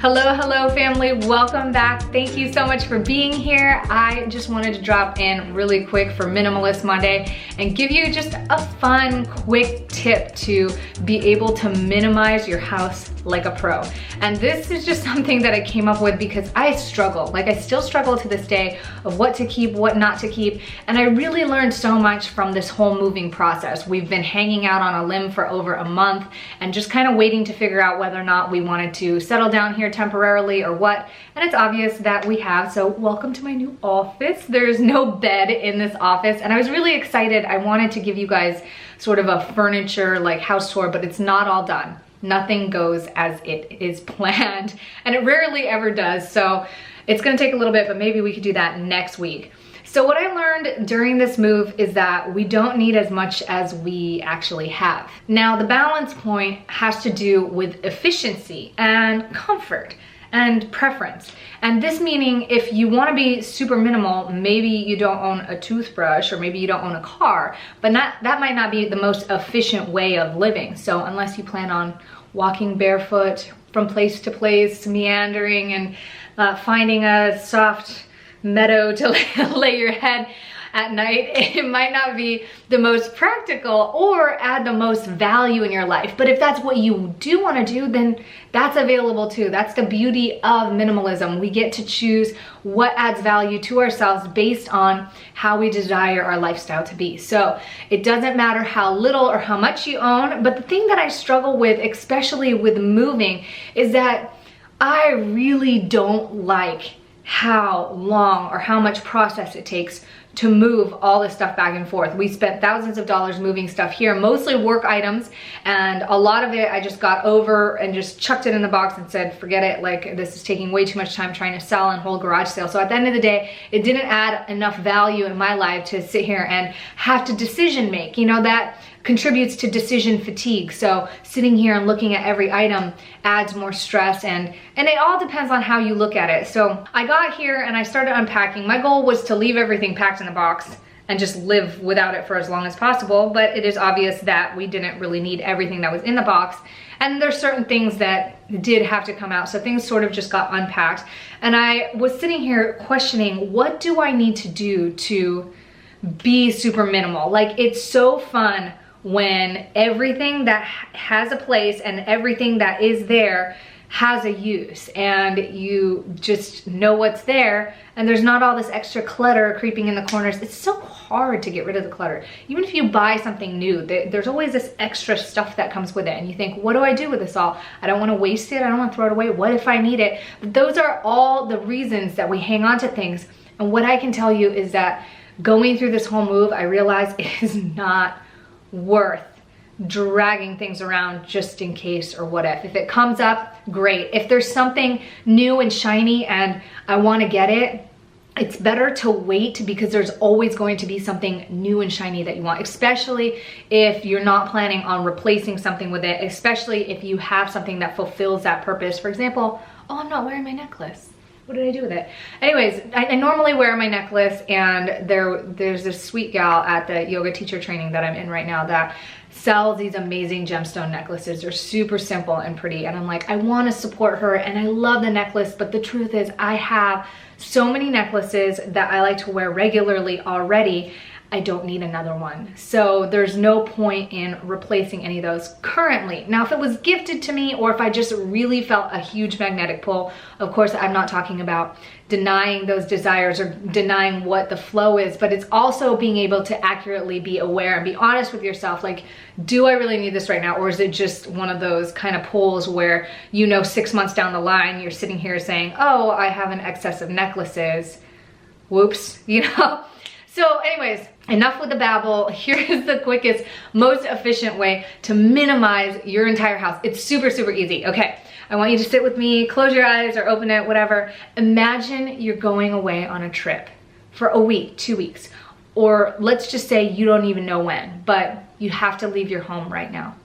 Hello family, welcome back. Thank you so much for being here. I just wanted to drop in really quick for Minimalist Monday and give you just a fun, quick tip to be able to minimize your house like a pro. And this is just something that I came up with because I struggle. Like, I still struggle to this day of what to keep, what not to keep. And I really learned so much from this whole moving process. We've been hanging out on a limb for over a month and just kind of waiting to figure out whether or not we wanted to settle down here temporarily or what. And it's obvious that we have. So welcome to my new office. There's no bed in this office. And I was really excited. I wanted to give you guys sort of a furniture like house tour, but it's not all done. Nothing goes as it is planned, and it rarely ever does. So it's gonna take a little bit, but maybe we could do that next week. So what I learned during this move is that we don't need as much as we actually have. Now, the balance point has to do with efficiency and comfort and preference. And this meaning, if you want to be super minimal, maybe you don't own a toothbrush or maybe you don't own a car, but that might not be the most efficient way of living. So unless you plan on walking barefoot from place to place, meandering and finding a soft meadow to lay your head at night, it might not be the most practical or add the most value in your life. But if that's what you do want to do, then that's available too. That's the beauty of minimalism. We get to choose what adds value to ourselves based on how we desire our lifestyle to be. So it doesn't matter how little or how much you own, but the thing that I struggle with, especially with moving, is that I really don't like how long or how much process it takes to move all this stuff back and forth. We spent thousands of dollars moving stuff here, mostly work items, and a lot of it I just got over and just chucked it in the box and said, forget it, like this is taking way too much time trying to sell and hold garage sale. So at the end of the day, it didn't add enough value in my life to sit here and have to decision make. You know, that contributes to decision fatigue. So sitting here and looking at every item adds more stress, and it all depends on how you look at it. So I got here and I started unpacking. My goal was to leave everything packed in a box and just live without it for as long as possible, but it is obvious that we didn't really need everything that was in the box. And there's certain things that did have to come out. So things sort of just got unpacked. And I was sitting here questioning, what do I need to do to be super minimal? Like, it's so fun when everything that has a place and everything that is there has a use, and you just know what's there, and there's not all this extra clutter creeping in the corners. It's so hard to get rid of the clutter. Even if you buy something new, there's always this extra stuff that comes with it, and you think, what do I do with this all? I don't want to waste it. I don't want to throw it away. What if I need it? But those are all the reasons that we hang on to things. And what I can tell you is that going through this whole move, I realized it is not worth dragging things around just in case or what if. If it comes up, great. If there's something new and shiny and I want to get it, it's better to wait, because there's always going to be something new and shiny that you want, especially if you're not planning on replacing something with it, especially if you have something that fulfills that purpose. For example, oh, I'm not wearing my necklace. What did I do with it? Anyways, I normally wear my necklace, and there's this sweet gal at the yoga teacher training that I'm in right now that sells these amazing gemstone necklaces. They're super simple and pretty, and I'm like, I want to support her, and I love the necklace, but the truth is I have so many necklaces that I like to wear regularly already. I don't need another one. So there's no point in replacing any of those currently. Now, if it was gifted to me, or if I just really felt a huge magnetic pull, of course, I'm not talking about denying those desires or denying what the flow is, but it's also being able to accurately be aware and be honest with yourself. Like, do I really need this right now? Or is it just one of those kind of pulls where, you know, 6 months down the line, you're sitting here saying, oh, I have an excess of necklaces. Whoops, you know? So anyways, enough with the babble. Here is the quickest, most efficient way to minimize your entire house. It's super, super easy. Okay, I want you to sit with me, close your eyes or open it, whatever. Imagine you're going away on a trip for a week, 2 weeks, or let's just say you don't even know when, but you have to leave your home right now.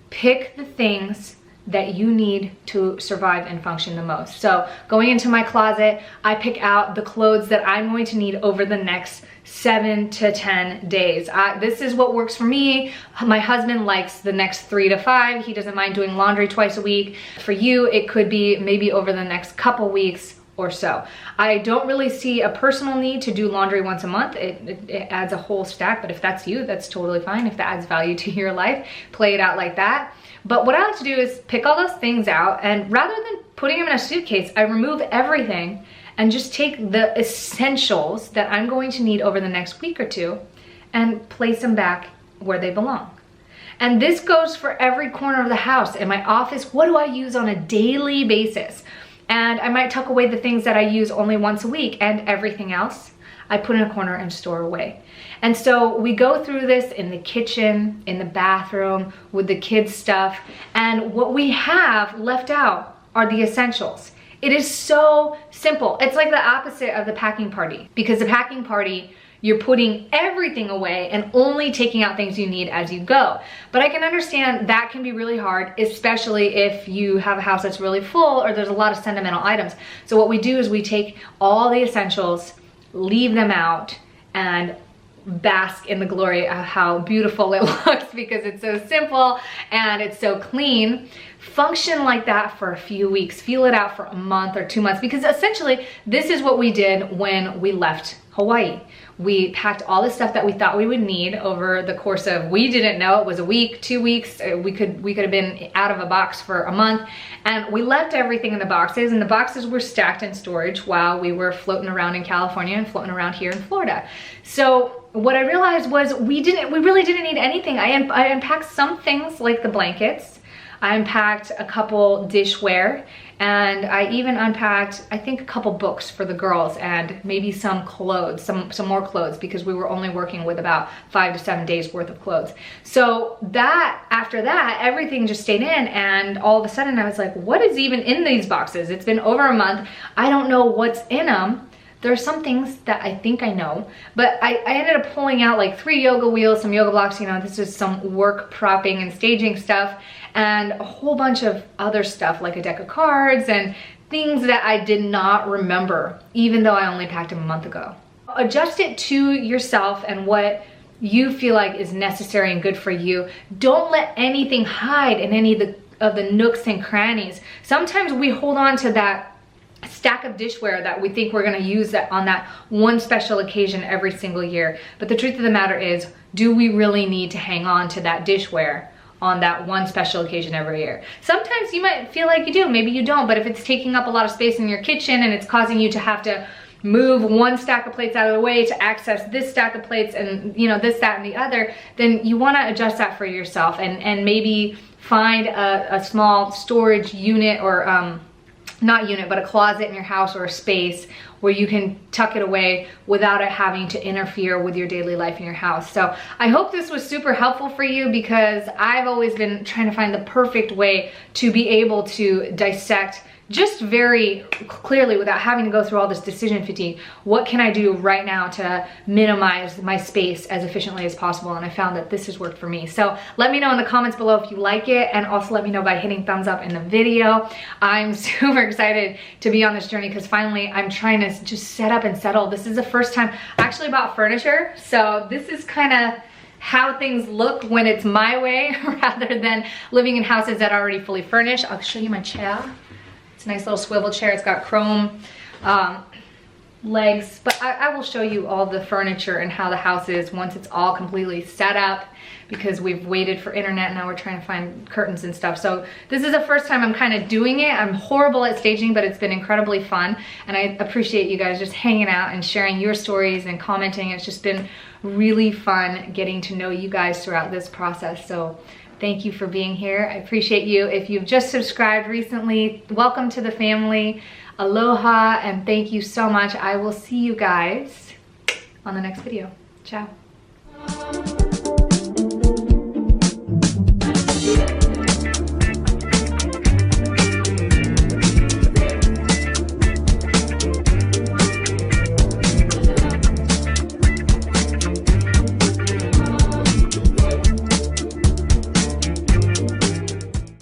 Pick the things that you need to survive and function the most. So going into my closet, I pick out the clothes that I'm going to need over the next 7 to 10 days. This is what works for me. My husband likes the next 3 to 5. He doesn't mind doing laundry twice a week. For you, it could be maybe over the next couple weeks or so. I don't really see a personal need to do laundry once a month. It adds a whole stack, but if that's you, that's totally fine. If that adds value to your life, play it out like that. But what I like to do is pick all those things out, and rather than putting them in a suitcase, I remove everything and just take the essentials that I'm going to need over the next week or two and place them back where they belong. And this goes for every corner of the house. In my office, what do I use on a daily basis? And I might tuck away the things that I use only once a week, and everything else I put in a corner and store away. And so we go through this in the kitchen, in the bathroom, with the kids' stuff, and what we have left out are the essentials. It is so simple. It's like the opposite of the packing party, because the packing party, you're putting everything away and only taking out things you need as you go. But I can understand that can be really hard, especially if you have a house that's really full or there's a lot of sentimental items. So what we do is we take all the essentials, leave them out, and bask in the glory of how beautiful it looks because it's so simple and it's so clean. Function like that for a few weeks. Feel it out for a month or 2 months, because essentially this is what we did when we left Hawaii. We packed all the stuff that we thought we would need over the course of, we didn't know, it was a week, 2 weeks. We could have been out of a box for a month, and we left everything in the boxes, and the boxes were stacked in storage while we were floating around in California and floating around here in Florida. So what I realized was we really didn't need anything. I unpacked some things like the blankets. I unpacked a couple dishware, and I even unpacked, I think, a couple books for the girls, and maybe some clothes, some more clothes, because we were only working with about 5 to 7 days worth of clothes. So that, after that, everything just stayed in, and all of a sudden I was like, what is even in these boxes? It's been over a month. I don't know what's in them. There are some things that I think I know, but I ended up pulling out like 3 yoga wheels, some yoga blocks, you know, this is some work propping and staging stuff, and a whole bunch of other stuff like a deck of cards and things that I did not remember, even though I only packed them a month ago. Adjust it to yourself and what you feel like is necessary and good for you. Don't let anything hide in any of the nooks and crannies. Sometimes we hold on to that stack of dishware that we think we're gonna use that on that one special occasion every single year. But the truth of the matter is, do we really need to hang on to that dishware on that one special occasion every year? Sometimes you might feel like you do, maybe you don't, but if it's taking up a lot of space in your kitchen and it's causing you to have to move one stack of plates out of the way to access this stack of plates and, you know, this, that, and the other, then you wanna adjust that for yourself and maybe find a small storage unit or not unit, but a closet in your house or a space where you can tuck it away without it having to interfere with your daily life in your house. So I hope this was super helpful for you, because I've always been trying to find the perfect way to be able to dissect just very clearly, without having to go through all this decision fatigue, what can I do right now to minimize my space as efficiently as possible? And I found that this has worked for me. So let me know in the comments below if you like it, and also let me know by hitting thumbs up in the video. I'm super excited to be on this journey, because finally I'm trying to just set up and settle. This is the first time I actually bought furniture, so this is kind of how things look when it's my way rather than living in houses that are already fully furnished. I'll show you my chair. It's a nice little swivel chair. It's got chrome legs, but I will show you all the furniture and how the house is once it's all completely set up, because we've waited for internet and now we're trying to find curtains and stuff. So this is the first time I'm kind of doing it. I'm horrible at staging, but it's been incredibly fun, and I appreciate you guys just hanging out and sharing your stories and commenting. It's just been really fun getting to know you guys throughout this process. So thank you for being here. I appreciate you. If you've just subscribed recently, welcome to the family. Aloha, and thank you so much. I will see you guys on the next video. Ciao.